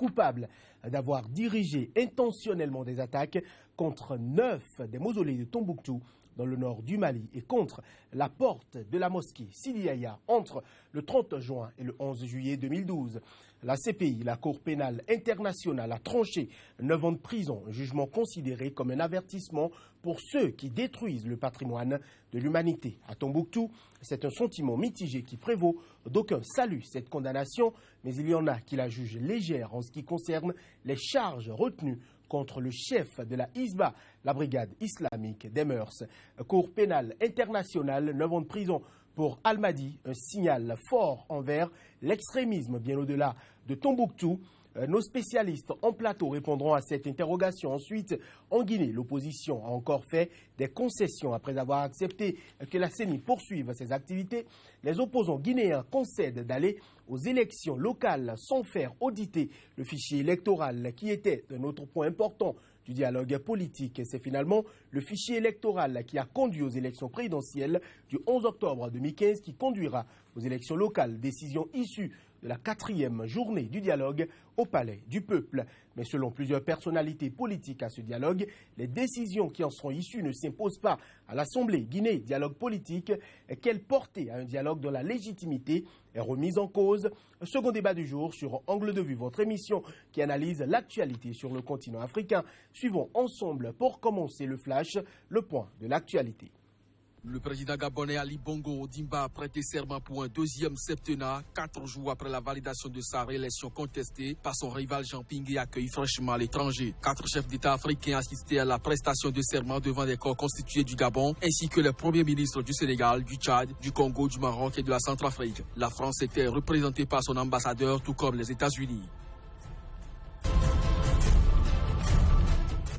coupable d'avoir dirigé intentionnellement des attaques contre 9 des mausolées de Tombouctou dans le nord du Mali et contre la porte de la mosquée Sidi Yahya entre le 30 juin et le 11 juillet 2012. La CPI, la Cour pénale internationale, a tranché 9 ans de prison, un jugement considéré comme un avertissement pour ceux qui détruisent le patrimoine de l'humanité. À Tombouctou, c'est un sentiment mitigé qui prévaut. D'aucuns saluent cette condamnation, mais il y en a qui la jugent légère en ce qui concerne les charges retenues contre le chef de la Hisba, la brigade islamique des mœurs. Cour pénale internationale, 9 ans de prison pour Almadi, un signal fort envers l'extrémisme, bien au-delà de Tombouctou. Nos spécialistes en plateau répondront à cette interrogation. Ensuite, en Guinée, l'opposition a encore fait des concessions après avoir accepté que la CENI poursuive ses activités. Les opposants guinéens concèdent d'aller aux élections locales sans faire auditer le fichier électoral qui était un autre point important du dialogue politique. C'est finalement le fichier électoral qui a conduit aux élections présidentielles du 11 octobre 2015 qui conduira aux élections locales, décision issue de la 4e journée du dialogue au Palais du Peuple. Mais selon plusieurs personnalités politiques à ce dialogue, les décisions qui en seront issues ne s'imposent pas à l'Assemblée. Guinée, dialogue politique, quelle portée à un dialogue dont la légitimité est remise en cause? Second débat du jour sur Angle de vue, votre émission qui analyse l'actualité sur le continent africain. Suivons ensemble pour commencer le flash, le point de l'actualité. Le président gabonais Ali Bongo Ondimba a prêté serment pour un deuxième septennat, 4 jours après la validation de sa réélection contestée par son rival Jean Ping et accueilli fraîchement à l'étranger. 4 chefs d'État africains assistaient à la prestation de serment devant des corps constitués du Gabon, ainsi que les premiers ministres du Sénégal, du Tchad, du Congo, du Maroc et de la Centrafrique. La France était représentée par son ambassadeur, tout comme les États-Unis.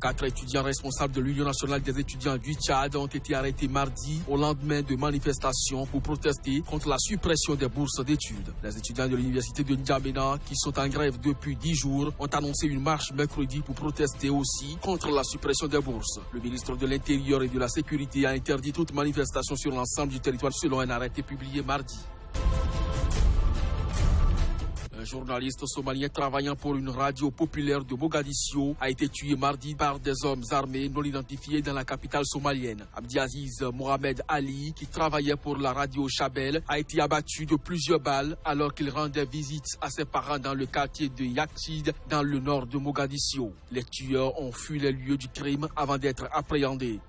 4 étudiants responsables de l'Union nationale des étudiants du Tchad ont été arrêtés mardi au lendemain de manifestations pour protester contre la suppression des bourses d'études. Les étudiants de l'université de N'Djamena, qui sont en grève depuis 10 jours, ont annoncé une marche mercredi pour protester aussi contre la suppression des bourses. Le ministre de l'Intérieur et de la Sécurité a interdit toute manifestation sur l'ensemble du territoire selon un arrêté publié mardi. Un journaliste somalien travaillant pour une radio populaire de Mogadiscio a été tué mardi par des hommes armés non identifiés dans la capitale somalienne. Abdiaziz Mohamed Ali, qui travaillait pour la radio Chabel, a été abattu de plusieurs balles alors qu'il rendait visite à ses parents dans le quartier de Yakchid, dans le nord de Mogadiscio. Les tueurs ont fui les lieux du crime avant d'être appréhendés.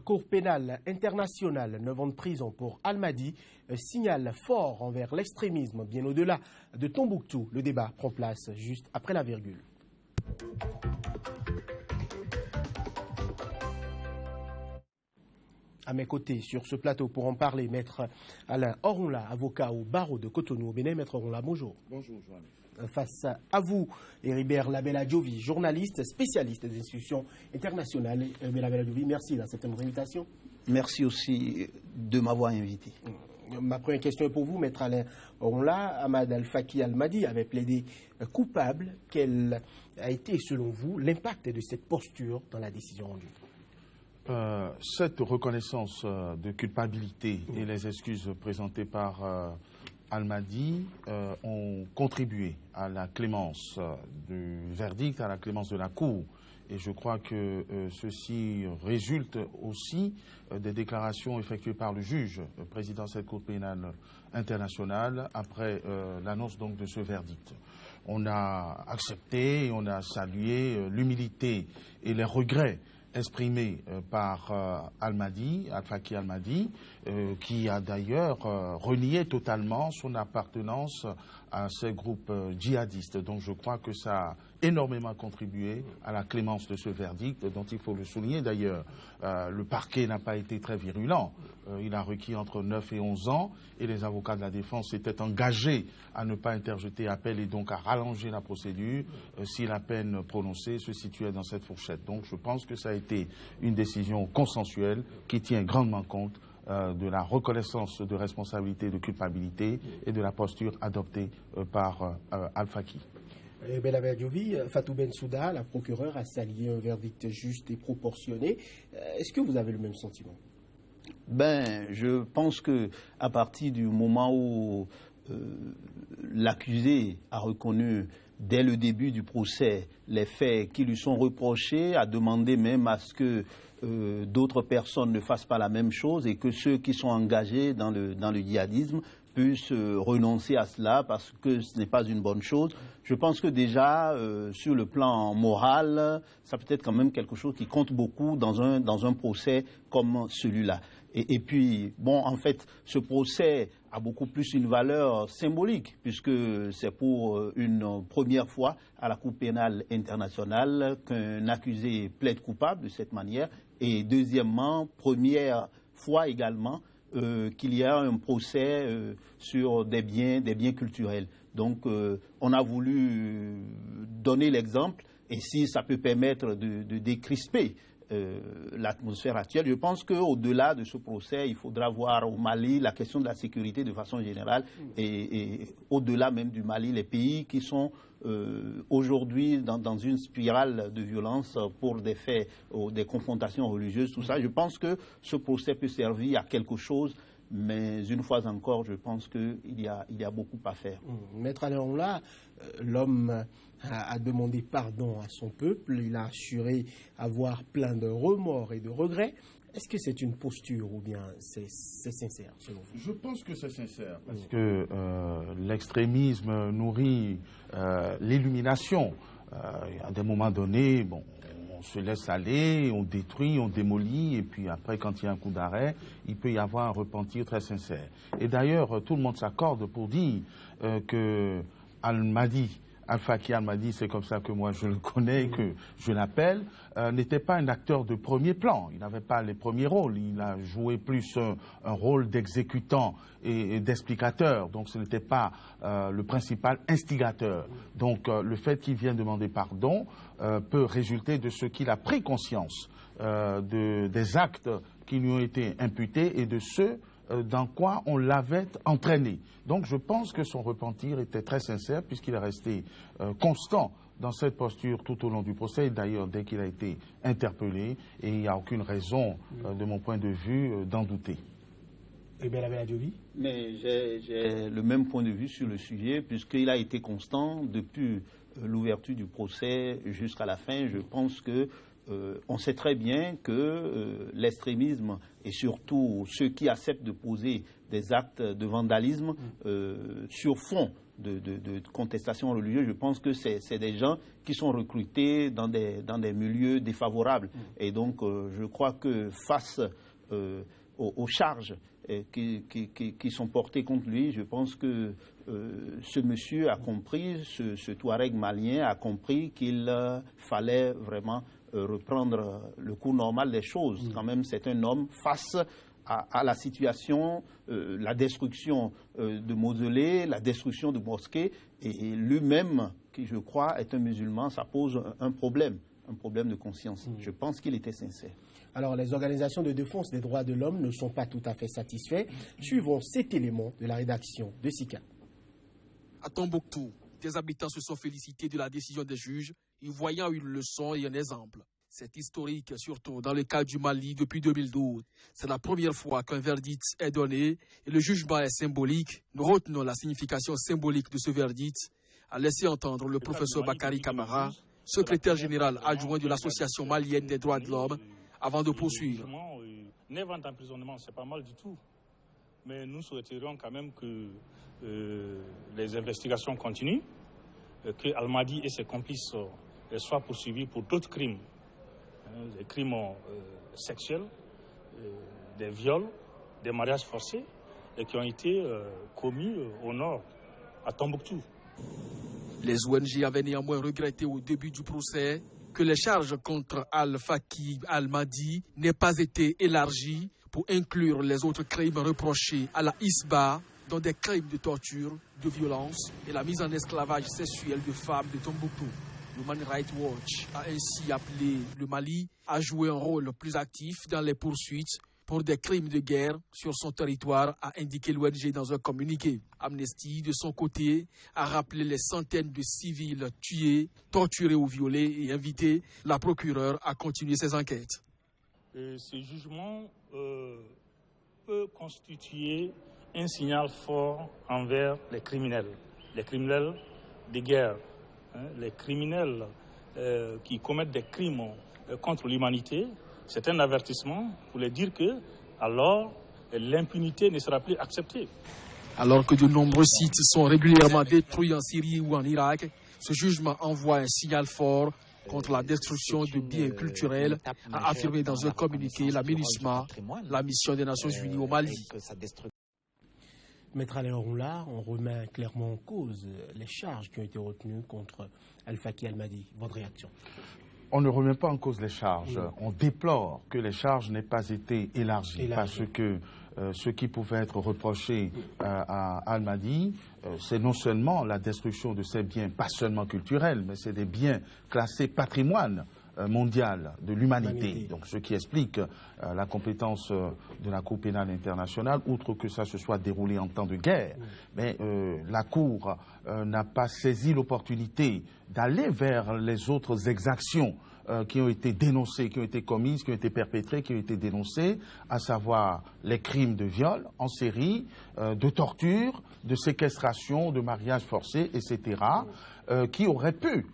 Cour pénale internationale, 9 ans de prison pour Almadi, signal fort envers l'extrémisme bien au-delà de Tombouctou. Le débat prend place juste après la virgule. À mes côtés sur ce plateau pour en parler, Maître Alain Orunla, avocat au barreau de Cotonou au Bénin. Maître Orunla, bonjour. Bonjour, Joanne. Face à vous, Héribert Labella-Diovi, journaliste, spécialiste des institutions internationales. Héribert Labella-Diovi, merci d'accepter notre invitation. Merci aussi de m'avoir invité. Ma première question est pour vous, Maître Alain Orunla. Ahmad Al-Faki Al-Mahdi avait plaidé coupable. Quel a été, selon vous, l'impact de cette posture dans la décision rendue? Cette reconnaissance de culpabilité et les excuses présentées par Al-Mahdi ont contribué à la clémence du verdict, à la clémence de la Cour. Et je crois que ceci résulte aussi des déclarations effectuées par le juge, président de cette Cour pénale internationale, après l'annonce donc de ce verdict. On a accepté, on a salué l'humilité et les regrets exprimé par Al-Mahdi, Al-Faki Al-Mahdi, qui a d'ailleurs renié totalement son appartenance à ces groupes djihadistes. Donc je crois que ça a énormément contribué à la clémence de ce verdict, dont il faut le souligner d'ailleurs. Le parquet n'a pas été très virulent. Il a requis entre 9 et 11 ans et les avocats de la défense s'étaient engagés à ne pas interjeter appel et donc à rallonger la procédure si la peine prononcée se situait dans cette fourchette. Donc je pense que ça a été une décision consensuelle qui tient grandement compte de la reconnaissance de responsabilité, de culpabilité et de la posture adoptée par Al-Faki. Labella-Diovi, Fatou Bensouda, la procureure, a salué un verdict juste et proportionné. Est-ce que vous avez le même sentiment? Je pense qu'à partir du moment où l'accusé a reconnu dès le début du procès les faits qui lui sont reprochés, a demandé même à ce que d'autres personnes ne fassent pas la même chose et que ceux qui sont engagés dans le djihadisme puissent renoncer à cela parce que ce n'est pas une bonne chose. Je pense que déjà, sur le plan moral, ça peut être quand même quelque chose qui compte beaucoup dans un procès comme celui-là. Et puis, en fait, ce procès a beaucoup plus une valeur symbolique, puisque c'est pour une première fois à la Cour pénale internationale qu'un accusé plaide coupable de cette manière. Et deuxièmement, première fois également qu'il y a un procès sur des biens culturels. Donc, on a voulu donner l'exemple, et si ça peut permettre de décrisper l'atmosphère actuelle. Je pense qu'au-delà de ce procès, il faudra voir au Mali la question de la sécurité de façon générale et au-delà même du Mali, les pays qui sont aujourd'hui dans une spirale de violence pour des faits, des confrontations religieuses, tout ça. Je pense que ce procès peut servir à quelque chose. Mais une fois encore, je pense qu'il y a beaucoup à faire. Maître Aléonla, l'homme a demandé pardon à son peuple. Il a assuré avoir plein de remords et de regrets. Est-ce que c'est une posture ou bien c'est sincère selon vous? Je pense que c'est sincère parce que l'extrémisme nourrit l'illumination. À des moments donnés, on se laisse aller, on détruit, on démolit, et puis après, quand il y a un coup d'arrêt, il peut y avoir un repentir très sincère. Et d'ailleurs, tout le monde s'accorde pour dire que Al-Faki Al-Mahdi, c'est comme ça que moi je le connais, que je l'appelle, n'était pas un acteur de premier plan. Il n'avait pas les premiers rôles. Il a joué plus un rôle d'exécutant et d'explicateur. Donc ce n'était pas le principal instigateur. Donc le fait qu'il vienne demander pardon peut résulter de ce qu'il a pris conscience des actes qui lui ont été imputés et de ceux dans quoi on l'avait entraîné. Donc je pense que son repentir était très sincère puisqu'il est resté constant dans cette posture tout au long du procès. D'ailleurs, dès qu'il a été interpellé, et il n'y a aucune raison, de mon point de vue, d'en douter. Eh bien, la Diovi. Mais j'ai le même point de vue sur le sujet puisqu'il a été constant depuis l'ouverture du procès jusqu'à la fin. Je pense que on sait très bien que l'extrémisme et surtout ceux qui acceptent de poser des actes de vandalisme sur fond de contestation religieuse, je pense que c'est des gens qui sont recrutés dans des milieux défavorables. Et donc je crois que face aux charges qui sont portées contre lui, je pense que ce monsieur a compris, ce Touareg malien a compris qu'il fallait vraiment reprendre le cours normal des choses. Quand même, c'est un homme face à la situation, la destruction de mausolées, la destruction de mosquées, et lui-même, qui je crois est un musulman, ça pose un problème de conscience. Je pense qu'il était sincère. Alors, les organisations de défense des droits de l'homme ne sont pas tout à fait satisfaits. Suivons cet élément de la rédaction de SICA. À Tombouctou, des habitants se sont félicités de la décision des juges, y voyant une leçon et un exemple. C'est historique, surtout dans le cas du Mali depuis 2012. C'est la première fois qu'un verdict est donné et le jugement est symbolique. Nous retenons la signification symbolique de ce verdict, a laissé entendre le professeur Bakary Camara, secrétaire général adjoint de l'Association malienne des droits de l'homme, avant de poursuivre. 9 ans d'emprisonnement, c'est pas mal du tout. Mais nous souhaiterions quand même que les investigations continuent, que Al-Mahdi et ses complices soient poursuivis pour d'autres crimes, des crimes sexuels, des viols, des mariages forcés, et qui ont été commis au nord, à Tombouctou. Les ONG avaient néanmoins regretté au début du procès que les charges contre Al-Faki Al-Mahdi n'aient pas été élargies pour inclure les autres crimes reprochés à la Hisba, dont des crimes de torture, de violence et la mise en esclavage sexuel de femmes de Tombouctou. Human Rights Watch a ainsi appelé le Mali à jouer un rôle plus actif dans les poursuites pour des crimes de guerre sur son territoire, a indiqué l'ONG dans un communiqué. Amnesty, de son côté, a rappelé les centaines de civils tués, torturés ou violés et invité la procureure à continuer ses enquêtes. Ces jugements peut constituer un signal fort envers les criminels de guerre, les criminels qui commettent des crimes contre l'humanité. C'est un avertissement pour leur dire que, alors, l'impunité ne sera plus acceptée. Alors que de nombreux sites sont régulièrement détruits en Syrie ou en Irak, ce jugement envoie un signal fort contre la destruction de biens culturels, a affirmé dans un communiqué la MINUSMA, la mission des Nations Unies au Mali. Maître Alain Roula, on remet clairement en cause les charges qui ont été retenues contre Al-Faki Al-Mahdi. Votre réaction? On ne remet pas en cause les charges. On déplore que les charges n'aient pas été élargies. Parce que ce qui pouvait être reproché à Al-Mahdi, c'est non seulement la destruction de ces biens, pas seulement culturels, mais c'est des biens classés patrimoine mondial de l'humanité. Donc, ce qui explique la compétence de la Cour pénale internationale, outre que ça se soit déroulé en temps de guerre. Mais la Cour n'a pas saisi l'opportunité d'aller vers les autres exactions qui ont été dénoncées, qui ont été commises, qui ont été perpétrées, qui ont été dénoncées, à savoir les crimes de viol en série, de torture, de séquestration, de mariage forcé, etc., qui auraient pu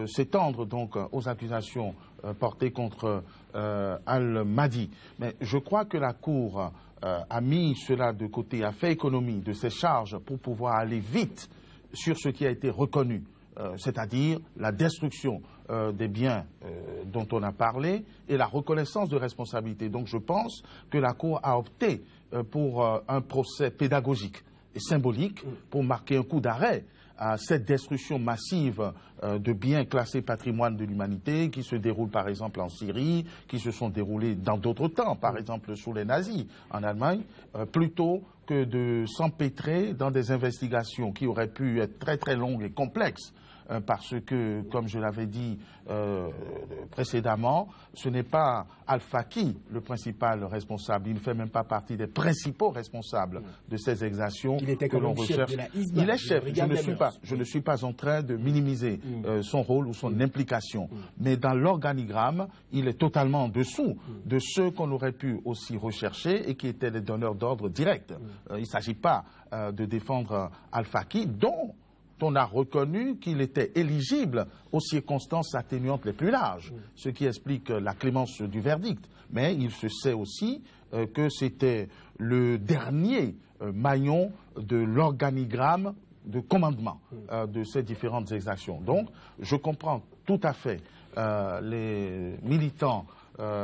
s'étendre donc aux accusations portées contre Al-Mahdi. Mais je crois que la Cour a mis cela de côté, a fait économie de ses charges pour pouvoir aller vite sur ce qui a été reconnu, c'est-à-dire la destruction des biens dont on a parlé et la reconnaissance de responsabilité. Donc je pense que la Cour a opté pour un procès pédagogique et symbolique pour marquer un coup d'arrêt à cette destruction massive de biens classés patrimoine de l'humanité qui se déroule par exemple en Syrie, qui se sont déroulés dans d'autres temps, par exemple sous les nazis en Allemagne, plutôt que de s'empêtrer dans des investigations qui auraient pu être très très longues et complexes. Parce que, comme je l'avais dit précédemment, ce n'est pas Al-Faki le principal responsable. Il ne fait même pas partie des principaux responsables de ces exactions que l'on recherche. Il est chef. Je ne suis pas en train de minimiser son rôle ou son implication. Mais dans l'organigramme, il est totalement en dessous de ceux qu'on aurait pu aussi rechercher et qui étaient les donneurs d'ordre directs. Il ne s'agit pas de défendre Al-Faki, dont on a reconnu qu'il était éligible aux circonstances atténuantes les plus larges, ce qui explique la clémence du verdict. Mais il se sait aussi que c'était le dernier maillon de l'organigramme de commandement de ces différentes exactions. Donc, je comprends tout à fait les militants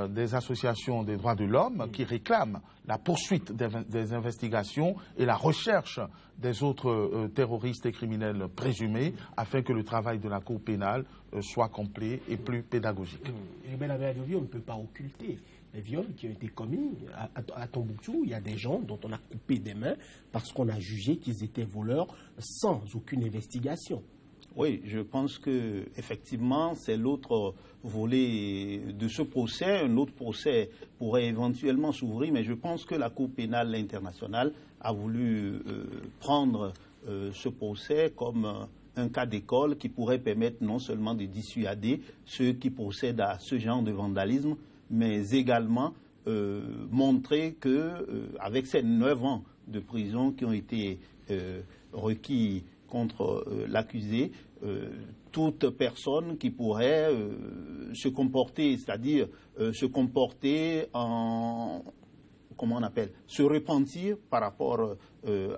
des associations des droits de l'homme qui réclament la poursuite des investigations et la recherche des autres terroristes et criminels présumés afin que le travail de la Cour pénale soit complet et plus pédagogique. On ne peut pas occulter les viols qui ont été commis à Tombouctou. Il y a des gens dont on a coupé des mains parce qu'on a jugé qu'ils étaient voleurs sans aucune investigation. Oui, je pense que effectivement c'est l'autre volet de ce procès. Un autre procès pourrait éventuellement s'ouvrir, mais je pense que la Cour pénale internationale a voulu prendre ce procès comme un cas d'école qui pourrait permettre non seulement de dissuader ceux qui procèdent à ce genre de vandalisme, mais également montrer que avec ces 9 ans de prison qui ont été requis contre l'accusé, toute personne qui pourrait se comporter, c'est-à-dire se comporter en, comment on appelle, se repentir par rapport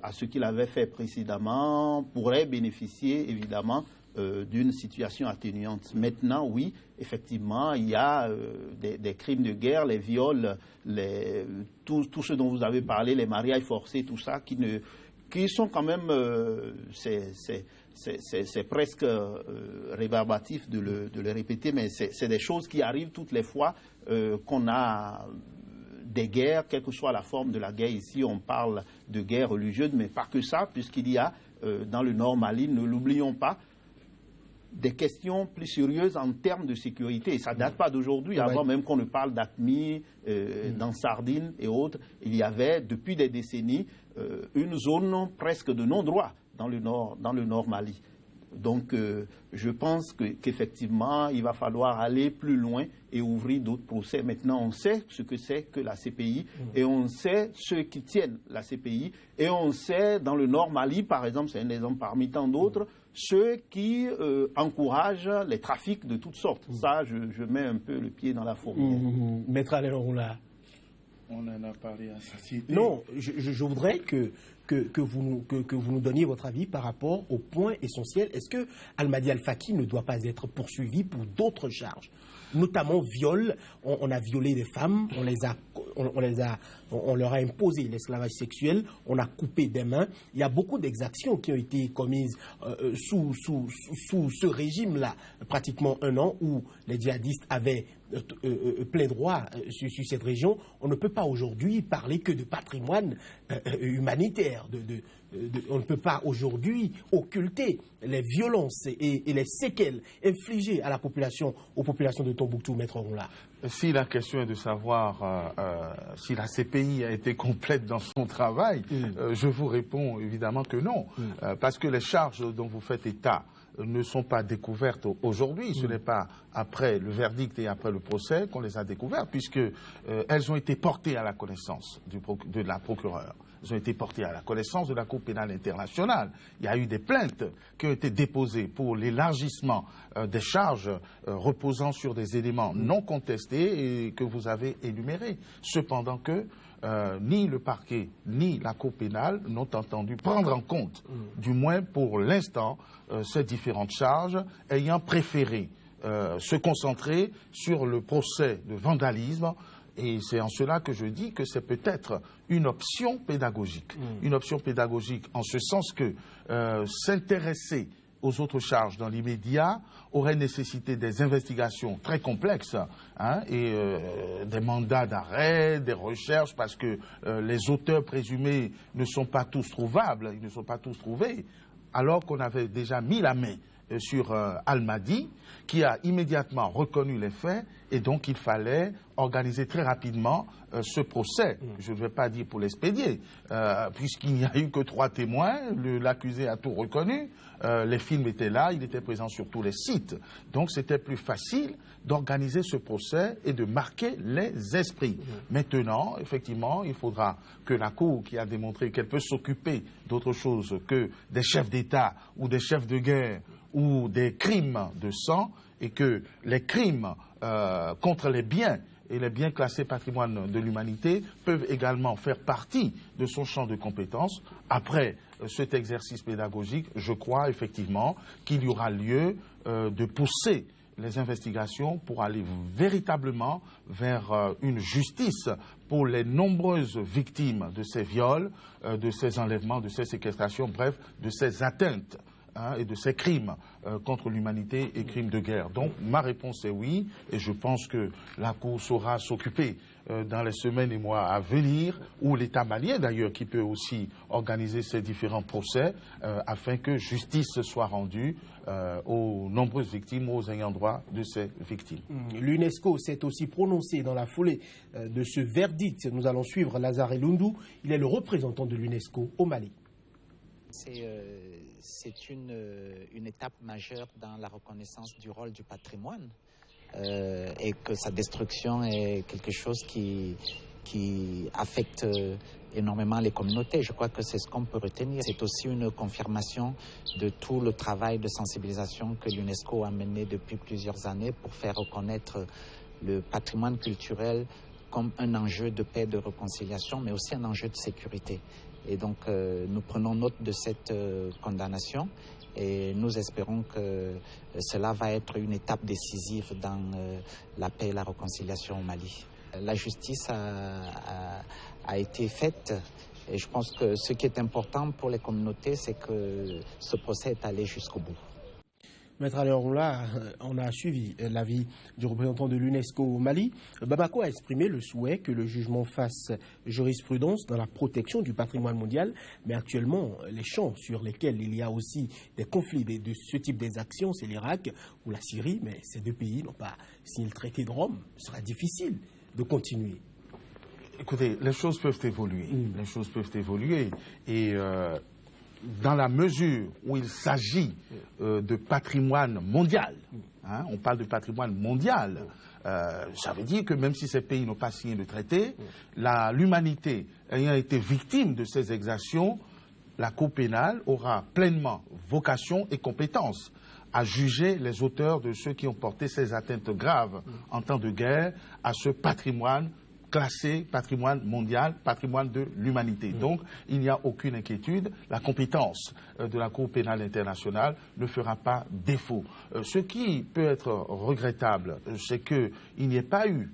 à ce qu'il avait fait précédemment, pourrait bénéficier évidemment d'une situation atténuante. Maintenant, oui, effectivement, il y a des crimes de guerre, les viols, tout ce dont vous avez parlé, les mariages forcés, tout ça, qui sont quand même, c'est presque rébarbatif de le répéter, mais c'est des choses qui arrivent toutes les fois qu'on a des guerres, quelle que soit la forme de la guerre. Ici, on parle de guerre religieuse, mais pas que ça, puisqu'il y a dans le Nord Mali, ne l'oublions pas, des questions plus sérieuses en termes de sécurité. Ça ne date pas d'aujourd'hui, avant même qu'on ne parle d'Atmi, dans Sardine et autres. Il y avait, depuis des décennies, une zone presque de non-droit dans le Nord Mali. Donc, je pense qu'effectivement, il va falloir aller plus loin et ouvrir d'autres procès. Maintenant, on sait ce que c'est que la CPI et on sait ceux qui tiennent la CPI et on sait, dans le Nord Mali, par exemple, c'est un exemple parmi tant d'autres, ceux qui encouragent les trafics de toutes sortes. Ça, je mets un peu le pied dans la fourmilière. Maître Alain Ronla. On en a parlé à satiété. Non, je voudrais que vous nous donniez votre avis par rapport au point essentiel. Est-ce que Almadi Al-Faki ne doit pas être poursuivi pour d'autres charges, notamment viol? On a violé des femmes, on leur a imposé l'esclavage sexuel, on a coupé des mains. Il y a beaucoup d'exactions qui ont été commises sous ce régime-là, pratiquement un an, où les djihadistes avaient plein droit sur cette région. On ne peut pas aujourd'hui parler que de patrimoine humanitaire. On ne peut pas aujourd'hui occulter les violences et les séquelles infligées à la population, aux populations de Tombouctou, Maître Ronla. Si la question est de savoir si la CPI a été complète dans son travail, je vous réponds évidemment que non. Parce que les charges dont vous faites état ne sont pas découvertes aujourd'hui. Ce n'est pas après le verdict et après le procès qu'on les a découvertes, puisque elles ont été portées à la connaissance de la procureure. Elles ont été portées à la connaissance de la Cour pénale internationale. Il y a eu des plaintes qui ont été déposées pour l'élargissement des charges reposant sur des éléments non contestés et que vous avez énumérés. Cependant que ni le parquet ni la Cour pénale n'ont entendu prendre en compte, du moins pour l'instant, ces différentes charges, ayant préféré se concentrer sur le procès de vandalisme. Et c'est en cela que je dis que c'est peut-être une option pédagogique. Une option pédagogique en ce sens que s'intéresser aux autres charges dans l'immédiat aurait nécessité des investigations très complexes et des mandats d'arrêt, des recherches, parce que les auteurs présumés ne sont pas tous trouvables, ils ne sont pas tous trouvés, alors qu'on avait déjà mis la main sur Almadi, qui a immédiatement reconnu les faits, et donc il fallait organiser très rapidement ce procès. Je ne vais pas dire pour l'expédier, puisqu'il n'y a eu que 3 témoins, l'accusé a tout reconnu, les films étaient là, il était présent sur tous les sites. Donc c'était plus facile d'organiser ce procès et de marquer les esprits. Maintenant, effectivement, il faudra que la Cour, qui a démontré qu'elle peut s'occuper d'autre chose que des chefs d'État ou des chefs de guerre ou des crimes de sang, et que les crimes contre les biens et les biens classés patrimoine de l'humanité peuvent également faire partie de son champ de compétences. Après cet exercice pédagogique, je crois effectivement qu'il y aura lieu de pousser les investigations pour aller véritablement vers une justice pour les nombreuses victimes de ces viols, de ces enlèvements, de ces séquestrations, bref, de ces atteintes et de ces crimes contre l'humanité et crimes de guerre. Donc ma réponse est oui, et je pense que la Cour saura s'occuper dans les semaines et mois à venir, ou l'État malien d'ailleurs, qui peut aussi organiser ces différents procès, afin que justice soit rendue aux nombreuses victimes, aux ayants droit de ces victimes. L'UNESCO s'est aussi prononcé dans la foulée de ce verdict. Nous allons suivre Lazare Lundou, il est le représentant de l'UNESCO au Mali. C'est une étape majeure dans la reconnaissance du rôle du patrimoine et que sa destruction est quelque chose qui affecte énormément les communautés. Je crois que c'est ce qu'on peut retenir. C'est aussi une confirmation de tout le travail de sensibilisation que l'UNESCO a mené depuis plusieurs années pour faire reconnaître le patrimoine culturel comme un enjeu de paix, de réconciliation, mais aussi un enjeu de sécurité. Et donc, nous prenons note de cette condamnation et nous espérons que cela va être une étape décisive dans la paix et la réconciliation au Mali. La justice a été faite et je pense que ce qui est important pour les communautés, c'est que ce procès est allé jusqu'au bout. Maître Alain Ronla, on a suivi l'avis du représentant de l'UNESCO au Mali. Bamako a exprimé le souhait que le jugement fasse jurisprudence dans la protection du patrimoine mondial, mais actuellement, les champs sur lesquels il y a aussi des conflits de ce type d'exactions, c'est l'Irak ou la Syrie, mais ces deux pays n'ont pas signé le traité de Rome. Ce sera difficile de continuer. Écoutez, les choses peuvent évoluer. Les choses peuvent évoluer. Et dans la mesure où il s'agit de patrimoine mondial, hein, on parle de patrimoine mondial, ça veut dire que même si ces pays n'ont pas signé le traité, l'humanité ayant été victime de ces exactions, la Cour pénale aura pleinement vocation et compétence à juger les auteurs de ceux qui ont porté ces atteintes graves en temps de guerre à ce patrimoine classé patrimoine mondial, patrimoine de l'humanité. Donc, il n'y a aucune inquiétude. La compétence de la Cour pénale internationale ne fera pas défaut. Ce qui peut être regrettable, c'est qu'il n'y ait pas eu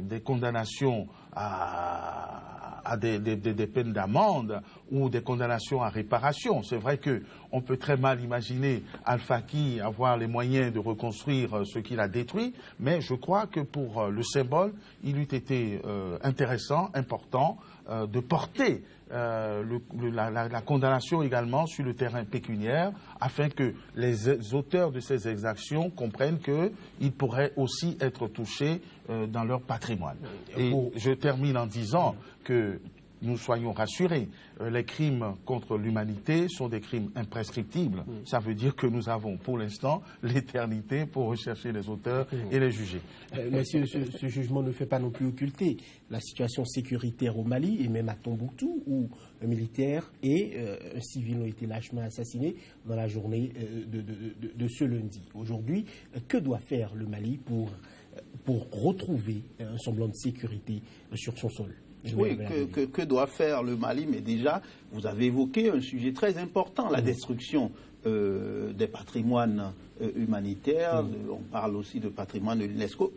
des condamnations à des peines d'amende ou des condamnations à réparation. C'est vrai qu'on peut très mal imaginer Al-Faki avoir les moyens de reconstruire ce qu'il a détruit, mais je crois que pour le symbole, il eût été intéressant, important de porter la condamnation également sur le terrain pécuniaire afin que les auteurs de ces exactions comprennent qu'ils pourraient aussi être touchés dans leur patrimoine. Et je termine en disant que nous soyons rassurés, les crimes contre l'humanité sont des crimes imprescriptibles. Ça veut dire que nous avons pour l'instant l'éternité pour rechercher les auteurs et les juger. Monsieur, ce jugement ne fait pas non plus occulter la situation sécuritaire au Mali et même à Tombouctou où un militaire et un civil ont été lâchement assassinés dans la journée de ce lundi. Aujourd'hui, que doit faire le Mali pour retrouver un semblant de sécurité sur son sol? Oui, que doit faire le Mali? Mais déjà, vous avez évoqué un sujet très important, la destruction des patrimoines humanitaires. On parle aussi de patrimoine de l'UNESCO.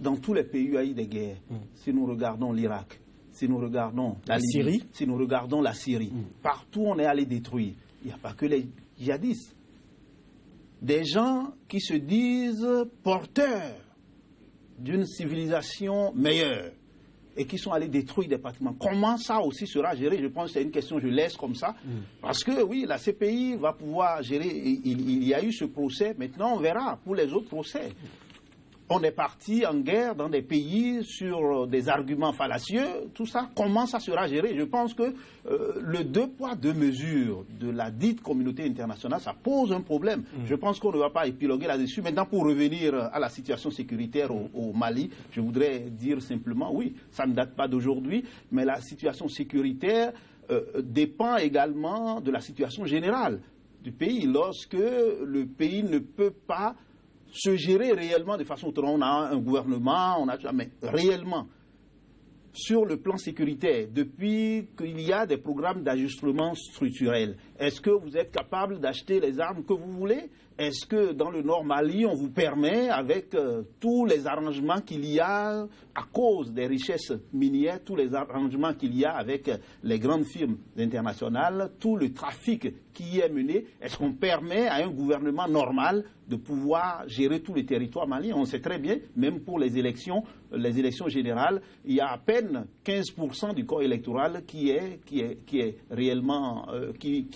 Dans tous les pays où il y a eu des guerres, si nous regardons l'Irak, si nous regardons la Syrie, si nous regardons la Syrie, partout on est allé détruire. Il n'y a pas que les djihadistes. Des gens qui se disent porteurs d'une civilisation meilleure et qui sont allés détruire des patrimoines. Comment ça aussi sera géré? Je pense que c'est une question, je laisse comme ça. Parce que oui, la CPI va pouvoir gérer. Il y a eu ce procès, maintenant on verra pour les autres procès. On est parti en guerre dans des pays sur des arguments fallacieux, tout ça, comment ça sera géré? Je pense que le deux poids, deux mesures de la dite communauté internationale, ça pose un problème. Je pense qu'on ne va pas épiloguer là-dessus. Maintenant, pour revenir à la situation sécuritaire au Mali, je voudrais dire simplement, oui, ça ne date pas d'aujourd'hui, mais la situation sécuritaire dépend également de la situation générale du pays. Lorsque le pays ne peut pas se gérer réellement de façon autonome. On a un gouvernement, mais réellement, sur le plan sécuritaire, depuis qu'il y a des programmes d'ajustement structurel, est-ce que vous êtes capable d'acheter les armes que vous voulez? Est-ce que dans le Nord Mali, on vous permet, avec tous les arrangements qu'il y a à cause des richesses minières, tous les arrangements qu'il y a avec les grandes firmes internationales, tout le trafic qui y est mené, est-ce qu'on permet à un gouvernement normal de pouvoir gérer tout le territoire malien? On sait très bien, même pour les élections générales, il y a à peine 15% du corps électoral qui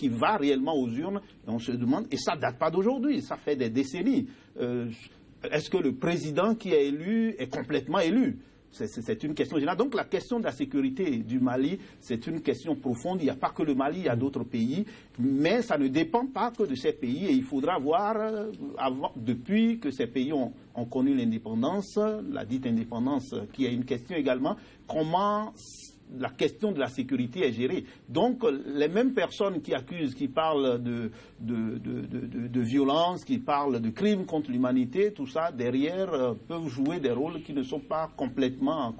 va réellement aux urnes. Et on se demande, et ça ne date pas d'aujourd'hui, ça fait des décennies. Est-ce que le président qui est élu est complètement élu? C'est une question générale. Donc la question de la sécurité du Mali, c'est une question profonde. Il n'y a pas que le Mali, il y a d'autres pays. Mais ça ne dépend pas que de ces pays. Et il faudra voir, depuis que ces pays ont connu l'indépendance, la dite indépendance, qui est une question également, comment la question de la sécurité est gérée. Donc, les mêmes personnes qui accusent, qui parlent de violence, qui parlent de crimes contre l'humanité, tout ça, derrière, peuvent jouer des rôles qui ne sont pas complètement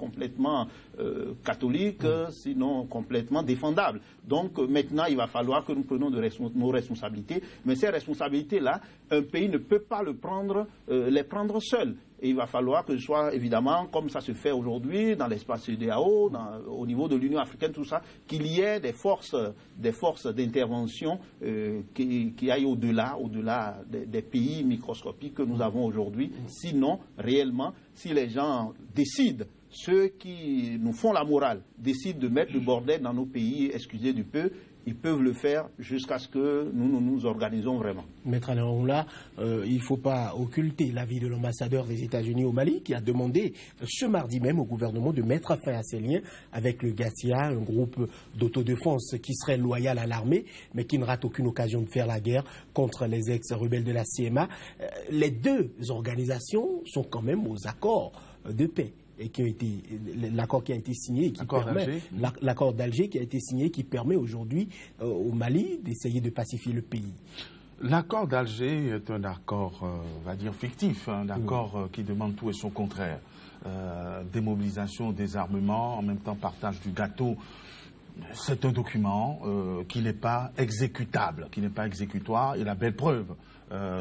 catholiques, sinon complètement défendables. Donc, maintenant, il va falloir que nous prenions nos responsabilités. Mais ces responsabilités-là, un pays ne peut pas les prendre seul. Et il va falloir que ce soit, évidemment, comme ça se fait aujourd'hui, dans l'espace CEDEAO, au niveau de l'Union africaine, tout ça, qu'il y ait des forces d'intervention qui aillent au-delà des pays microscopiques que nous avons aujourd'hui. Sinon, réellement, si les gens décident, ceux qui nous font la morale, décident de mettre le bordel dans nos pays, excusez du peu, ils peuvent le faire jusqu'à ce que nous nous organisons vraiment. Maître Alain là, il ne faut pas occulter l'avis de l'ambassadeur des États-Unis au Mali qui a demandé ce mardi même au gouvernement de mettre fin à ses liens avec le GATIA, un groupe d'autodéfense qui serait loyal à l'armée mais qui ne rate aucune occasion de faire la guerre contre les ex-rebelles de la CMA. Les deux organisations sont quand même aux accords de paix. Et l'accord qui a été signé et qui permet l'accord d'Alger qui a été signé qui permet aujourd'hui au Mali d'essayer de pacifier le pays. L'accord d'Alger est un accord, on va dire fictif, un accord qui demande tout et son contraire. Démobilisation, désarmement, en même temps partage du gâteau. C'est un document qui n'est pas exécutable, qui n'est pas exécutoire, et la belle preuve,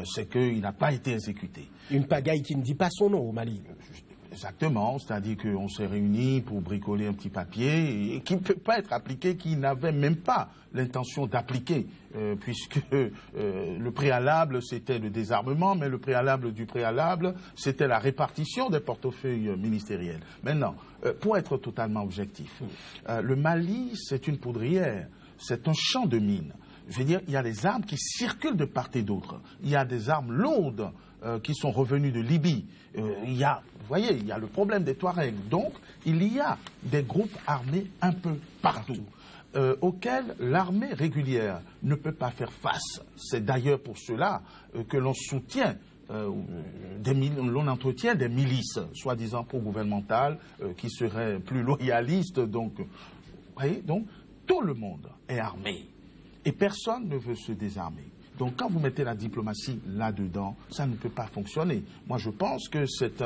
c'est qu'il n'a pas été exécuté. Une pagaille qui ne dit pas son nom au Mali. Exactement, c'est-à-dire qu'on s'est réunis pour bricoler un petit papier et qui ne peut pas être appliqué, qui n'avait même pas l'intention d'appliquer, puisque le préalable c'était le désarmement, mais le préalable du préalable c'était la répartition des portefeuilles ministériels. Maintenant, pour être totalement objectif, le Mali c'est une poudrière, c'est un champ de mines. Je veux dire, il y a des armes qui circulent de part et d'autre. Il y a des armes lourdes qui sont revenues de Libye. Il y a, vous voyez, il y a le problème des Touaregs. Donc, il y a des groupes armés un peu partout, auxquels l'armée régulière ne peut pas faire face. C'est d'ailleurs pour cela que l'on soutient, l'on entretient des milices, soi-disant pro-gouvernementales, qui seraient plus loyalistes. Donc, vous voyez, donc, tout le monde est armé. Et personne ne veut se désarmer. Donc quand vous mettez la diplomatie là-dedans, ça ne peut pas fonctionner. Moi je pense que c'est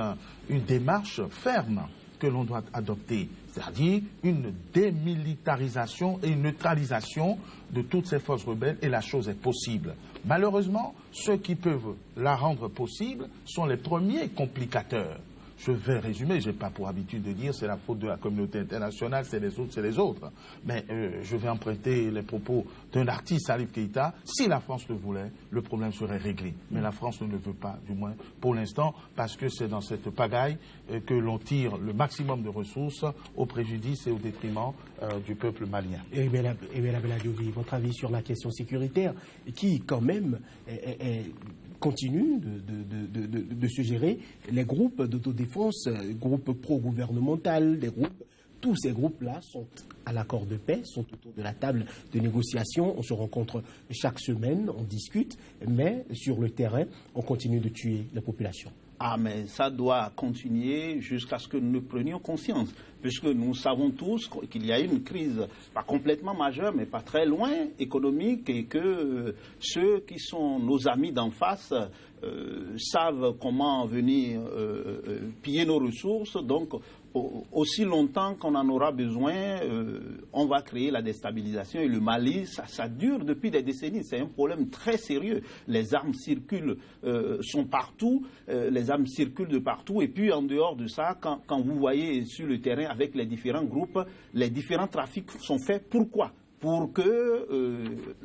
une démarche ferme que l'on doit adopter, c'est-à-dire une démilitarisation et une neutralisation de toutes ces forces rebelles, et la chose est possible. Malheureusement, ceux qui peuvent la rendre possible sont les premiers complicateurs. Je vais résumer, je n'ai pas pour habitude de dire c'est la faute de la communauté internationale, c'est les autres, c'est les autres. Mais je vais emprunter les propos d'un artiste, Salif Keïta. Si la France le voulait, le problème serait réglé. Mais la France ne le veut pas, du moins pour l'instant, parce que c'est dans cette pagaille que l'on tire le maximum de ressources au préjudice et au détriment du peuple malien. Et bien, votre avis sur la question sécuritaire, qui quand même continue de se gérer, les groupes d'autodéfense, groupes pro-gouvernemental, tous ces groupes-là sont à l'accord de paix, sont autour de la table de négociation, on se rencontre chaque semaine, on discute, mais sur le terrain, on continue de tuer la population. Ah, mais ça doit continuer jusqu'à ce que nous prenions conscience, puisque nous savons tous qu'il y a une crise, pas complètement majeure, mais pas très loin, économique, et que ceux qui sont nos amis d'en face savent comment venir piller nos ressources. Donc, aussi longtemps qu'on en aura besoin, on va créer la déstabilisation. Et le Mali, ça dure depuis des décennies. C'est un problème très sérieux. Les armes circulent, sont partout. Les armes circulent de partout. Et puis, en dehors de ça, quand vous voyez sur le terrain avec les différents groupes, les différents trafics sont faits. Pourquoi ? Pour que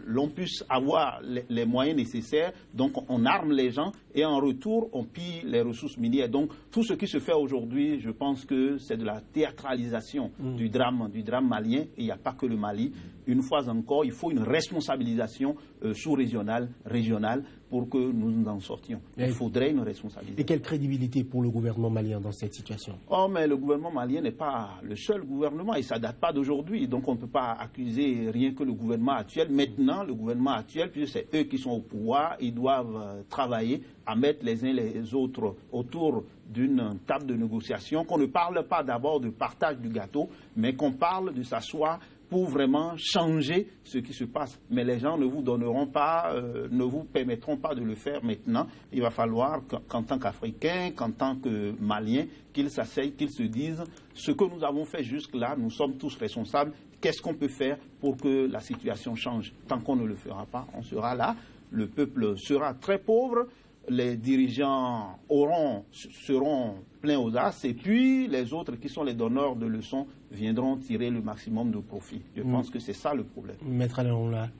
l'on puisse avoir les moyens nécessaires. Donc, on arme les gens et en retour, on pille les ressources minières. Donc, tout ce qui se fait aujourd'hui, je pense que c'est de la théâtralisation du drame malien. Et il n'y a pas que le Mali. Une fois encore, il faut une responsabilisation sous-régionale, régionale, pour que nous nous en sortions. Il faudrait une responsabilisation. Et quelle crédibilité pour le gouvernement malien dans cette situation? Oh, mais le gouvernement malien n'est pas le seul gouvernement et ça ne date pas d'aujourd'hui. Donc on ne peut pas accuser rien que le gouvernement actuel. Maintenant, le gouvernement actuel, puisque c'est eux qui sont au pouvoir, ils doivent travailler à mettre les uns les autres autour d'une table de négociation, qu'on ne parle pas d'abord de partage du gâteau, mais qu'on parle de s'asseoir pour vraiment changer ce qui se passe. Mais les gens ne vous donneront pas, ne vous permettront pas de le faire maintenant. Il va falloir qu'en tant qu'Africains, qu'en tant que Maliens, qu'ils s'asseyent, qu'ils se disent ce que nous avons fait jusque-là, nous sommes tous responsables. Qu'est-ce qu'on peut faire pour que la situation change? Tant qu'on ne le fera pas, on sera là. Le peuple sera très pauvre. Les dirigeants seront pleins aux as, et puis les autres qui sont les donneurs de leçons viendront tirer le maximum de profit. Je pense que c'est ça le problème. Maître Alain,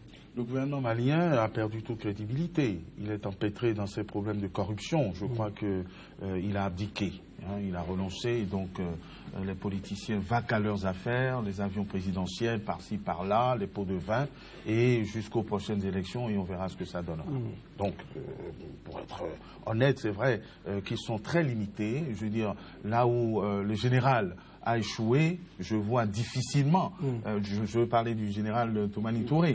Le gouvernement malien a perdu toute crédibilité. Il est empêtré dans ses problèmes de corruption. Je crois qu'il a abdiqué. Il a renoncé et donc les politiciens vaquent à leurs affaires, les avions présidentiels par-ci par-là, les pots de vin et jusqu'aux prochaines élections et on verra ce que ça donnera. Donc, pour être honnête, c'est vrai qu'ils sont très limités. Je veux dire, là où le général a échoué, je vois difficilement, je veux parler du général Toumani Touré,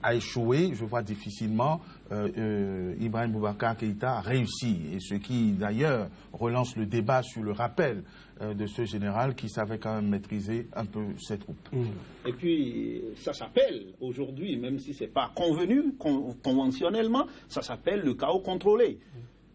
a échoué, je vois difficilement Ibrahim Boubacar Keïta a réussi. Et ce qui d'ailleurs relance le débat sur le rappel de ce général qui savait quand même maîtriser un peu ses troupes. Et puis ça s'appelle aujourd'hui, même si ce n'est pas convenu conventionnellement, ça s'appelle le chaos contrôlé.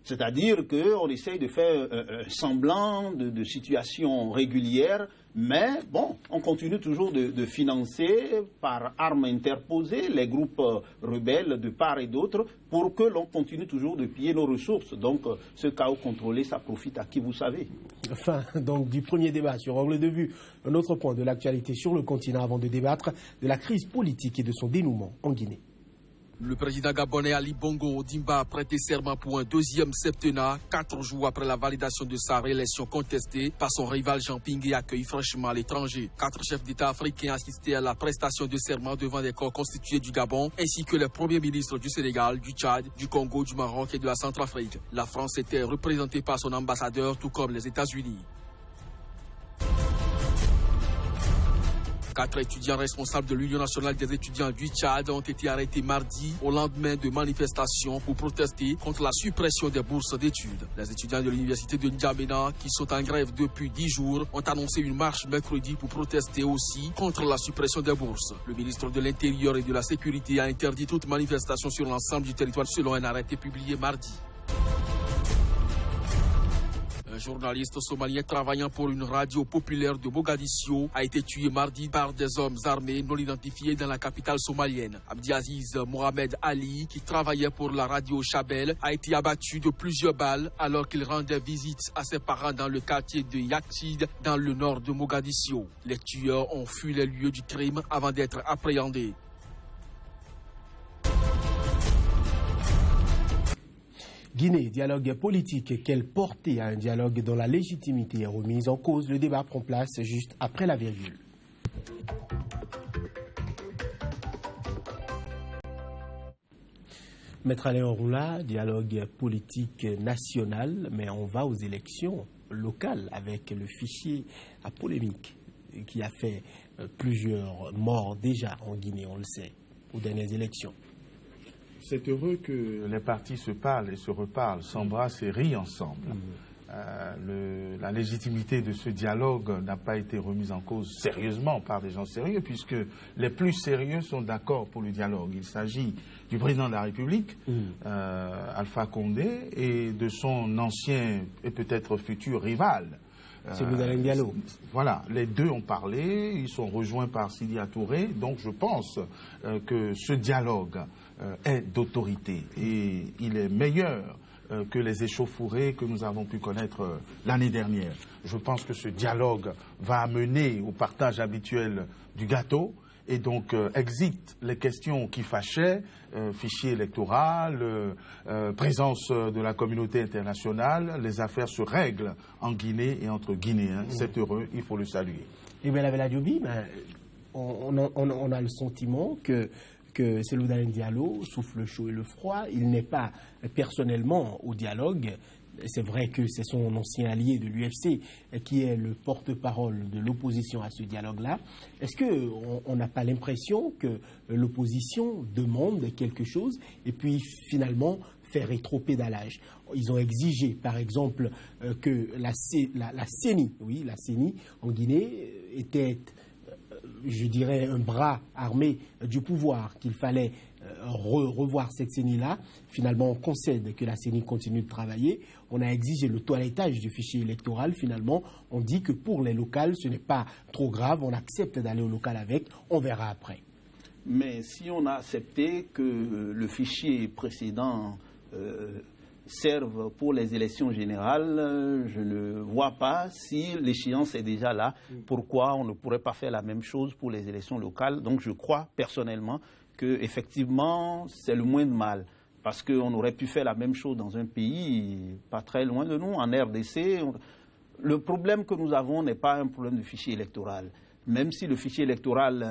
C'est-à-dire qu'on essaye de faire semblant de situation régulière, mais bon, on continue toujours de financer par armes interposées les groupes rebelles de part et d'autre pour que l'on continue toujours de piller nos ressources. Donc ce chaos contrôlé, ça profite à qui vous savez. Fin donc du premier débat sur Angle de Vue. Un autre point de l'actualité sur le continent avant de débattre de la crise politique et de son dénouement en Guinée. Le président gabonais Ali Bongo Ondimba a prêté serment pour un deuxième septennat, 4 jours après la validation de sa réélection contestée par son rival Jean Ping et accueilli fraîchement à l'étranger. 4 chefs d'État africains assistaient à la prestation de serment devant des corps constitués du Gabon, ainsi que les premiers ministres du Sénégal, du Tchad, du Congo, du Maroc et de la Centrafrique. La France était représentée par son ambassadeur, tout comme les États-Unis. 4 étudiants responsables de l'Union nationale des étudiants du Tchad ont été arrêtés mardi au lendemain de manifestations pour protester contre la suppression des bourses d'études. Les étudiants de l'université de N'Djamena, qui sont en grève depuis 10 jours, ont annoncé une marche mercredi pour protester aussi contre la suppression des bourses. Le ministre de l'Intérieur et de la Sécurité a interdit toute manifestation sur l'ensemble du territoire selon un arrêté publié mardi. Un journaliste somalien travaillant pour une radio populaire de Mogadiscio a été tué mardi par des hommes armés non identifiés dans la capitale somalienne. Abdiaziz Mohamed Ali, qui travaillait pour la radio Chabel, a été abattu de plusieurs balles alors qu'il rendait visite à ses parents dans le quartier de Yakchid, dans le nord de Mogadiscio. Les tueurs ont fui les lieux du crime avant d'être appréhendés. Guinée, dialogue politique, quelle portée à un dialogue dont la légitimité est remise en cause? Le débat prend place juste après la virgule. Maître Alain Orula, dialogue politique national, mais on va aux élections locales avec le fichier à polémique qui a fait plusieurs morts déjà en Guinée, on le sait, aux dernières élections. C'est heureux que les partis se parlent et se reparlent, s'embrassent et rient ensemble. La légitimité de ce dialogue n'a pas été remise en cause sérieusement par des gens sérieux, puisque les plus sérieux sont d'accord pour le dialogue. Il s'agit du président de la République, Alpha Condé, et de son ancien et peut-être futur rival. C'est Boudalen Diallo. Voilà, les deux ont parlé, ils sont rejoints par Sidya Touré, donc je pense que ce dialogue est d'autorité et il est meilleur que les échauffourées que nous avons pu connaître l'année dernière. Je pense que ce dialogue va amener au partage habituel du gâteau et donc exit les questions qui fâchaient, fichier électoral, présence de la communauté internationale, les affaires se règlent en Guinée et entre Guinéens. C'est heureux, il faut le saluer. Et bien, la Diobi, on a le sentiment que Cellou Dalein Diallo souffle le chaud et le froid. Il n'est pas personnellement au dialogue. C'est vrai que c'est son ancien allié de l'UFC qui est le porte-parole de l'opposition à ce dialogue-là. Est-ce qu'on n'a pas l'impression que l'opposition demande quelque chose et puis finalement fait rétropédalage? Ils ont exigé, par exemple, que la CENI, oui, la CENI en Guinée était, je dirais, un bras armé du pouvoir, qu'il fallait revoir cette CENI-là. Finalement, on concède que la CENI continue de travailler. On a exigé le toilettage du fichier électoral. Finalement, on dit que pour les locales, ce n'est pas trop grave. On accepte d'aller au local avec. On verra après. Mais si on a accepté que le fichier précédent serve pour les élections générales, je ne vois pas, si l'échéance est déjà là, pourquoi on ne pourrait pas faire la même chose pour les élections locales. Donc je crois personnellement qu'effectivement, c'est le moins de mal. Parce qu'on aurait pu faire la même chose dans un pays pas très loin de nous, en RDC. Le problème que nous avons n'est pas un problème de fichier électoral. Même si le fichier électoral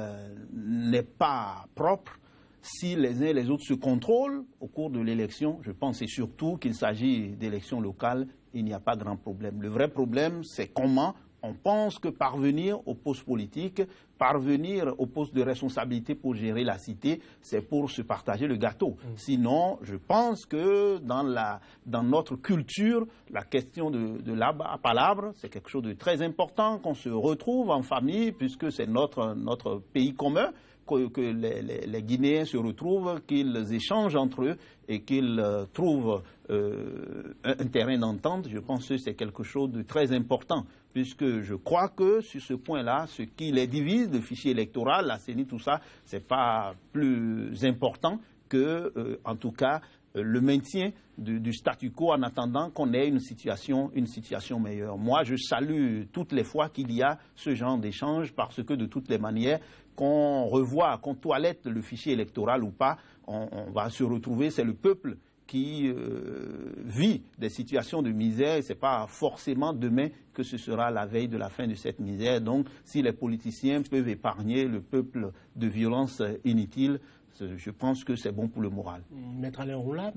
n'est pas propre, si les uns et les autres se contrôlent au cours de l'élection, je pense et surtout qu'il s'agit d'élections locales, il n'y a pas grand problème. Le vrai problème, c'est comment on pense que parvenir au poste politique, parvenir au poste de responsabilité pour gérer la cité, c'est pour se partager le gâteau. Sinon, je pense que dans notre culture, la question de l'arbre à palabre, c'est quelque chose de très important, qu'on se retrouve en famille, puisque c'est notre pays commun, que les Guinéens se retrouvent, qu'ils échangent entre eux et qu'ils trouvent un terrain d'entente. Je pense que c'est quelque chose de très important, puisque je crois que sur ce point-là, ce qui les divise, le fichier électoral, la CENI, tout ça, c'est pas plus important que, en tout cas, le maintien du statu quo en attendant qu'on ait une situation meilleure. Moi, je salue toutes les fois qu'il y a ce genre d'échange, parce que de toutes les manières, qu'on revoie, qu'on toilette le fichier électoral ou pas, on va se retrouver, c'est le peuple qui vit des situations de misère, et ce n'est pas forcément demain que ce sera la veille de la fin de cette misère. Donc, si les politiciens peuvent épargner le peuple de violences inutiles, je pense que c'est bon pour le moral. Maître Alain Roula,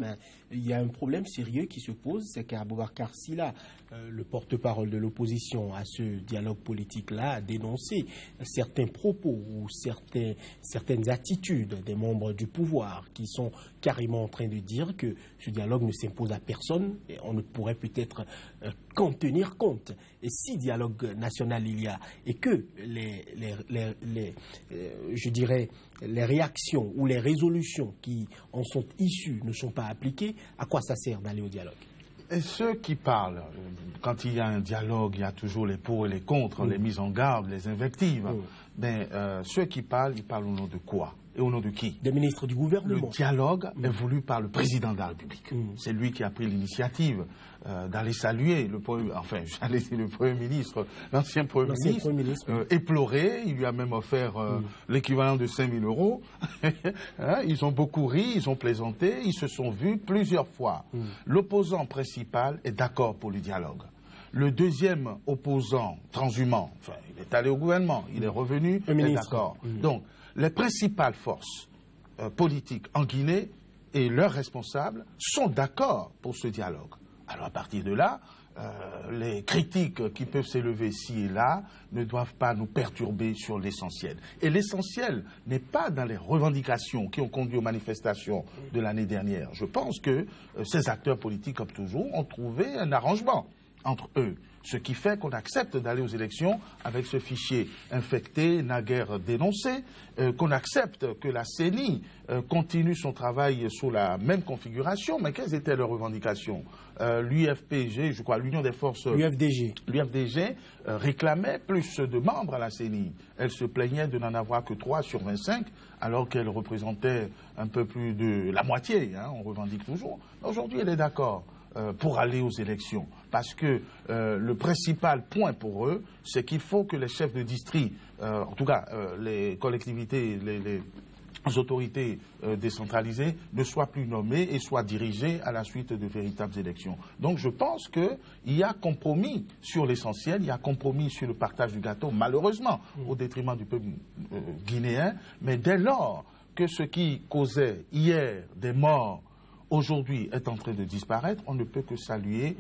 il y a un problème sérieux qui se pose, c'est qu'Aboubacar Sylla, le porte-parole de l'opposition à ce dialogue politique-là, a dénoncé certains propos ou certaines attitudes des membres du pouvoir qui sont carrément en train de dire que ce dialogue ne s'impose à personne et on ne pourrait peut-être qu'en tenir compte. Et si dialogue national il y a et que les réactions ou les résolutions qui en sont issues ne sont pas appliquées, à quoi ça sert d'aller au dialogue? Et ceux qui parlent, quand il y a un dialogue, il y a toujours les pour et les contre, les mises en garde, les invectives. Ceux qui parlent, ils parlent au nom de quoi? Et au nom de qui? Des ministres du gouvernement. Le dialogue est voulu par le président de la République. C'est lui qui a pris l'initiative d'aller saluer le Premier ministre, l'ancien Premier ministre, éploré. Il lui a même offert l'équivalent de 5 000 €. Hein, ils ont beaucoup ri, ils ont plaisanté, ils se sont vus plusieurs fois. L'opposant principal est d'accord pour le dialogue. Le deuxième opposant transhumant, il est allé au gouvernement, il est revenu, il est d'accord. Donc, les principales forces politiques en Guinée et leurs responsables sont d'accord pour ce dialogue. Alors à partir de là, les critiques qui peuvent s'élever ci et là ne doivent pas nous perturber sur l'essentiel. Et l'essentiel n'est pas dans les revendications qui ont conduit aux manifestations de l'année dernière. Je pense que ces acteurs politiques, comme toujours, ont trouvé un arrangement entre eux. Ce qui fait qu'on accepte d'aller aux élections avec ce fichier infecté, naguère dénoncé, qu'on accepte que la CENI continue son travail sous la même configuration. Mais quelles étaient leurs revendications? L'UFPG, je crois, l'Union des forces... L'UFDG réclamait plus de membres à la CENI. Elle se plaignait de n'en avoir que 3 sur 25, alors qu'elle représentait un peu plus de la moitié, hein, on revendique toujours. Aujourd'hui, elle est d'accord pour aller aux élections. Parce que le principal point pour eux, c'est qu'il faut que les chefs de district, en tout cas les collectivités, les autorités décentralisées, ne soient plus nommées et soient dirigées à la suite de véritables élections. Donc je pense qu'il y a compromis sur l'essentiel, il y a compromis sur le partage du gâteau, malheureusement, au détriment du peuple guinéen. Mais dès lors que ce qui causait hier des morts aujourd'hui est en train de disparaître, on ne peut que saluer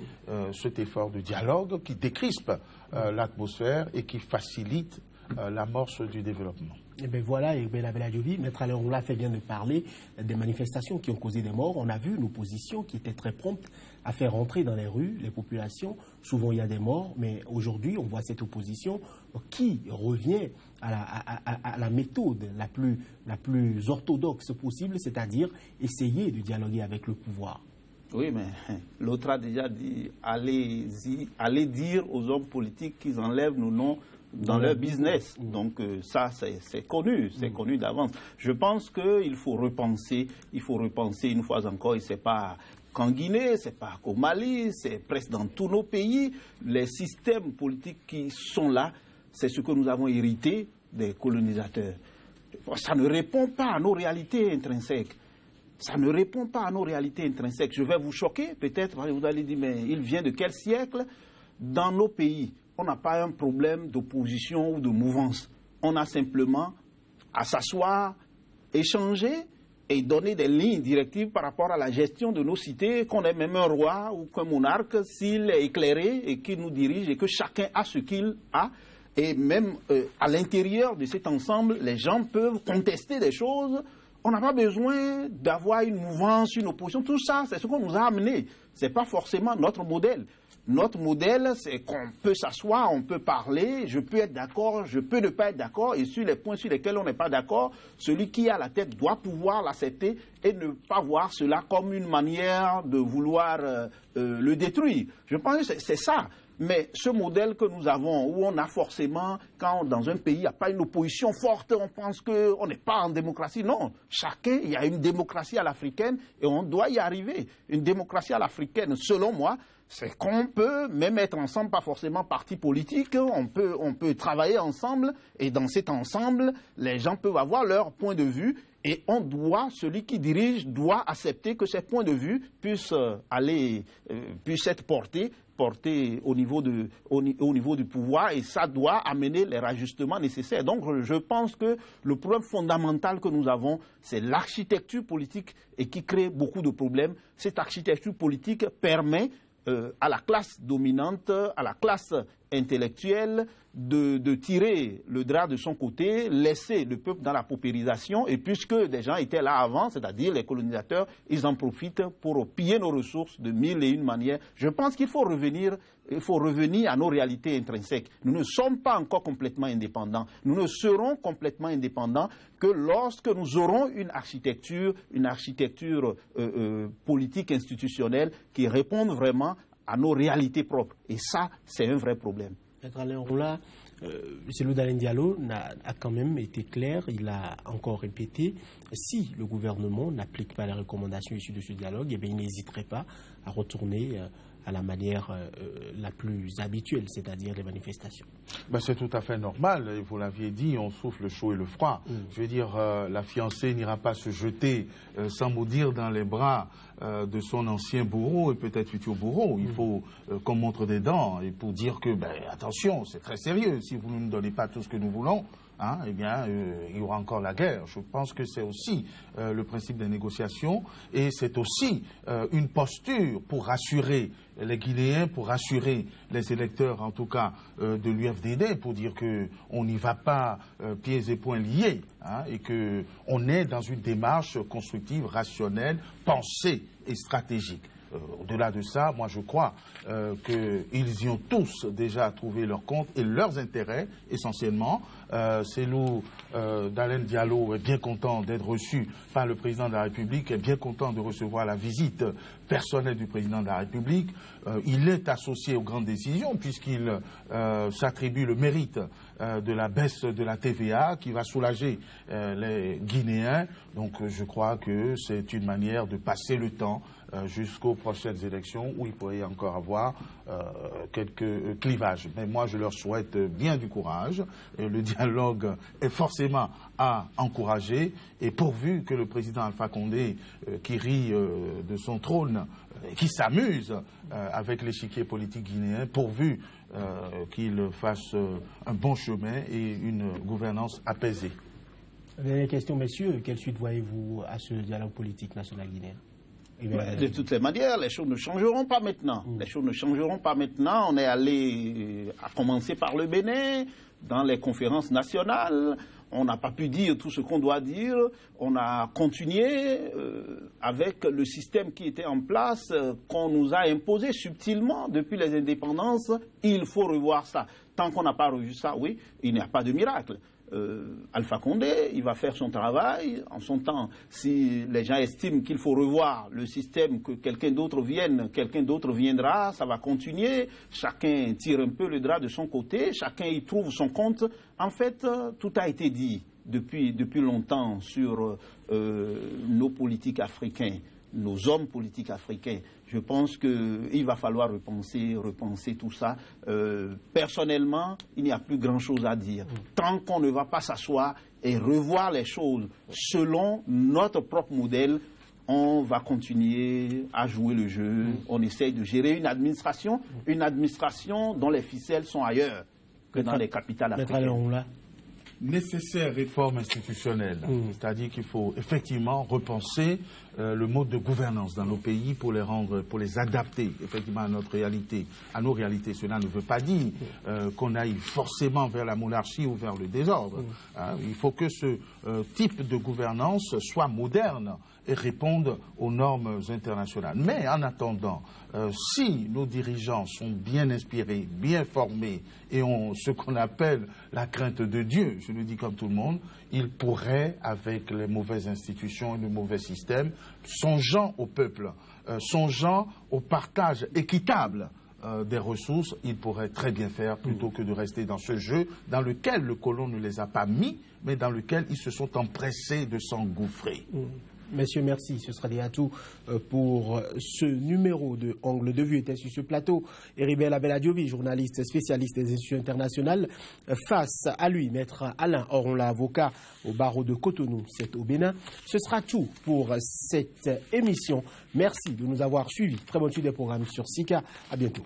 cet effort de dialogue qui décrispe l'atmosphère et qui facilite l'amorce du développement. Et bien voilà, et bien la Bella-Diovi, Maître Alain Roula fait bien de parler des manifestations qui ont causé des morts. On a vu l'opposition qui était très prompte à faire rentrer dans les rues les populations. Souvent il y a des morts, mais aujourd'hui on voit cette opposition qui revient à la méthode la plus orthodoxe possible, c'est-à-dire essayer de dialoguer avec le pouvoir. Oui, mais l'autre a déjà dit, allez dire aux hommes politiques qu'ils enlèvent nos noms dans leur business. Donc ça, c'est connu d'avance. Je pense qu'il faut repenser une fois encore, et c'est pas qu'en Guinée, c'est pas qu'au Mali, c'est presque dans tous nos pays. Les systèmes politiques qui sont là, c'est ce que nous avons hérité des colonisateurs. ça ne répond pas à nos réalités intrinsèques. Ça ne répond pas à nos réalités intrinsèques. Je vais vous choquer, peut-être, vous allez dire, mais il vient de quel siècle? Dans nos pays, on n'a pas un problème d'opposition ou de mouvance. On a simplement à s'asseoir, échanger et donner des lignes directives par rapport à la gestion de nos cités, qu'on ait même un roi ou qu'un monarque, s'il est éclairé et qu'il nous dirige et que chacun a ce qu'il a. Et même à l'intérieur de cet ensemble, les gens peuvent contester des choses. On n'a pas besoin d'avoir une mouvance, une opposition. Tout ça, c'est ce qu'on nous a amené. Ce n'est pas forcément notre modèle. Notre modèle, c'est qu'on peut s'asseoir, on peut parler, je peux être d'accord, je peux ne pas être d'accord, et sur les points sur lesquels on n'est pas d'accord, celui qui a la tête doit pouvoir l'accepter et ne pas voir cela comme une manière de vouloir le détruire. Je pense que c'est ça. Mais ce modèle que nous avons, où on a forcément, quand dans un pays il n'y a pas une opposition forte, on pense qu'on n'est pas en démocratie. Non, chacun, il y a une démocratie à l'africaine et on doit y arriver. Une démocratie à l'africaine, selon moi, c'est qu'on peut même être ensemble, pas forcément parti politique, on peut travailler ensemble et dans cet ensemble, les gens peuvent avoir leur point de vue et on doit, celui qui dirige doit accepter que ces points de vue puissent être portés au niveau du pouvoir et ça doit amener les rajustements nécessaires. Donc je pense que le problème fondamental que nous avons, c'est l'architecture politique et qui crée beaucoup de problèmes. Cette architecture politique permet à la classe dominante, à la classe intellectuelle, de tirer le drap de son côté, laisser le peuple dans la paupérisation, et puisque des gens étaient là avant, c'est-à-dire les colonisateurs, ils en profitent pour piller nos ressources de mille et une manières. Je pense qu'il faut revenir à nos réalités intrinsèques. Nous ne sommes pas encore complètement indépendants. Nous ne serons complètement indépendants que lorsque nous aurons une architecture politique institutionnelle qui réponde vraiment à nos réalités propres. Et ça, c'est un vrai problème. Maître Alain Roula, Cellou Dalein Diallo a quand même été clair, il a encore répété, si le gouvernement n'applique pas les recommandations issues de ce dialogue, eh bien, il n'hésiterait pas à retourner à la manière la plus habituelle, c'est-à-dire les manifestations. Ben, c'est tout à fait normal, et vous l'aviez dit, on souffle le chaud et le froid. Je veux dire, la fiancée n'ira pas se jeter sans mot dire dans les bras de son ancien bourreau et peut-être futur bourreau. Il faut qu'on montre des dents et pour dire que, ben, attention, c'est très sérieux, si vous ne nous donnez pas tout ce que nous voulons, eh bien, il y aura encore la guerre. Je pense que c'est aussi le principe des négociations et c'est aussi une posture pour rassurer les Guinéens, pour rassurer les électeurs, en tout cas de l'UFDD, pour dire qu'on n'y va pas pieds et poings liés et qu'on est dans une démarche constructive, rationnelle, pensée et stratégique. Au-delà de ça, moi je crois qu'ils y ont tous déjà trouvé leur compte et leurs intérêts essentiellement. Cellou Dalein Diallo est bien content d'être reçu par le président de la République, est bien content de recevoir la visite personnelle du président de la République. Il est associé aux grandes décisions puisqu'il s'attribue le mérite de la baisse de la TVA qui va soulager les Guinéens. Donc je crois que c'est une manière de passer le temps jusqu'aux prochaines élections où il pourrait encore avoir quelques clivages. Mais moi, je leur souhaite bien du courage. Le dialogue est forcément à encourager et pourvu que le président Alpha Condé, qui rit de son trône, qui s'amuse avec l'échiquier politique guinéen, pourvu qu'il fasse un bon chemin et une gouvernance apaisée. Dernière question, messieurs. Quelle suite voyez-vous à ce dialogue politique national guinéen ? De toutes les manières, les choses ne changeront pas maintenant. Les choses ne changeront pas maintenant. On est allé, à commencer par le Bénin, dans les conférences nationales. On n'a pas pu dire tout ce qu'on doit dire. On a continué avec le système qui était en place, qu'on nous a imposé subtilement depuis les indépendances. Il faut revoir ça. Tant qu'on n'a pas revu ça, oui, il n'y a pas de miracle. Alpha Condé, il va faire son travail. En son temps, si les gens estiment qu'il faut revoir le système, que quelqu'un d'autre vienne, quelqu'un d'autre viendra, ça va continuer. Chacun tire un peu le drap de son côté, chacun y trouve son compte. En fait, tout a été dit depuis longtemps sur nos politiques africains, nos hommes politiques africains. Je pense qu'il va falloir repenser tout ça. Personnellement, il n'y a plus grand-chose à dire. Tant qu'on ne va pas s'asseoir et revoir les choses selon notre propre modèle. On va continuer à jouer le jeu. On essaye de gérer une administration dont les ficelles sont ailleurs que dans les capitales africaines. Nécessaire réforme institutionnelle, c'est-à-dire qu'il faut effectivement repenser le mode de gouvernance dans nos pays pour les adapter effectivement à notre réalité, à nos réalités. Cela ne veut pas dire qu'on aille forcément vers la monarchie ou vers le désordre. Il faut que ce type de gouvernance soit moderne et répondent aux normes internationales. Mais en attendant, si nos dirigeants sont bien inspirés, bien formés et ont ce qu'on appelle la crainte de Dieu, je le dis comme tout le monde, ils pourraient, avec les mauvaises institutions et le mauvais système, songeant au peuple, songeant au partage équitable des ressources, ils pourraient très bien faire plutôt que de rester dans ce jeu dans lequel le colon ne les a pas mis, mais dans lequel ils se sont empressés de s'engouffrer. Messieurs, merci. Ce sera déjà tout pour ce numéro de Angle de Vue. Était sur ce plateau Heribert Abeladiovi, journaliste spécialiste des institutions internationales. Face à lui, maître Alain Oronla, avocat au barreau de Cotonou, c'est au Bénin. Ce sera tout pour cette émission. Merci de nous avoir suivis. Très bonne suite des programmes sur SICA. À bientôt.